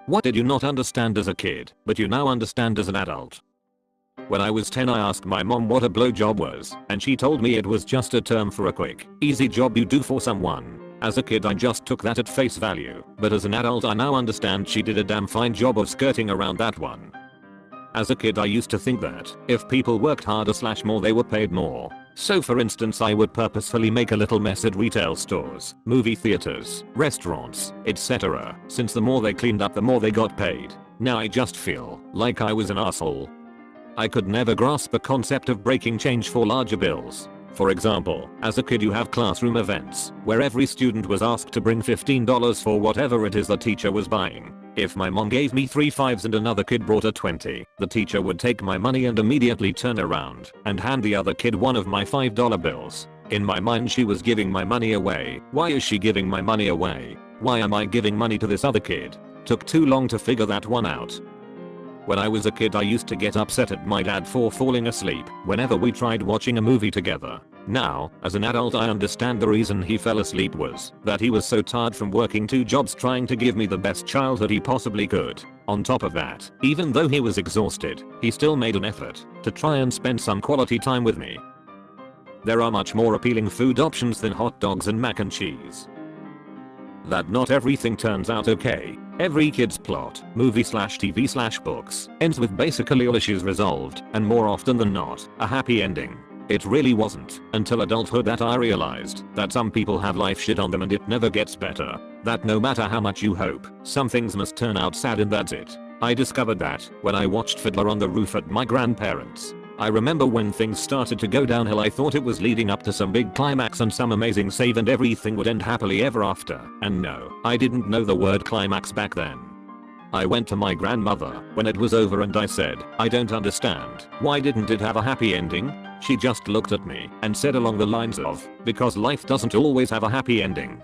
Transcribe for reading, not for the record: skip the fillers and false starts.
What did you not understand as a kid, but you now understand as an adult? When I was 10 I asked my mom what a blowjob was, and she told me it was just a term for a quick, easy job you do for someone. As a kid I just took that at face value, but as an adult I now understand she did a damn fine job of skirting around that one. As a kid I used to think that, if people worked harder / more they were paid more. So for instance I would purposefully make a little mess at retail stores, movie theaters, restaurants, etc. since the more they cleaned up the more they got paid. Now I just feel like I was an asshole. I could never grasp the concept of breaking change for larger bills. For example, as a kid you have classroom events, where every student was asked to bring $15 for whatever it is the teacher was buying. If my mom gave me 3 5s and another kid brought a 20, the teacher would take my money and immediately turn around and hand the other kid one of my $5 bills. In my mind she was giving my money away. Why is she giving my money away? Why am I giving money to this other kid? Took too long to figure that one out. When I was a kid I used to get upset at my dad for falling asleep whenever we tried watching a movie together. Now, as an adult I understand the reason he fell asleep was that he was so tired from working 2 jobs trying to give me the best childhood he possibly could. On top of that, even though he was exhausted, he still made an effort to try and spend some quality time with me. There are much more appealing food options than hot dogs and mac and cheese. That not everything turns out okay. Every kid's plot, movie / TV / books, ends with basically all issues resolved, and more often than not, a happy ending. It really wasn't until adulthood that I realized that some people have life shit on them and it never gets better. That no matter how much you hope, some things must turn out sad and that's it. I discovered that when I watched Fiddler on the Roof at my grandparents'. I remember when things started to go downhill I thought it was leading up to some big climax and some amazing save and everything would end happily ever after. And no, I didn't know the word climax back then. I went to my grandmother when it was over and I said, I don't understand. Why didn't it have a happy ending? She just looked at me and said along the lines of, because life doesn't always have a happy ending.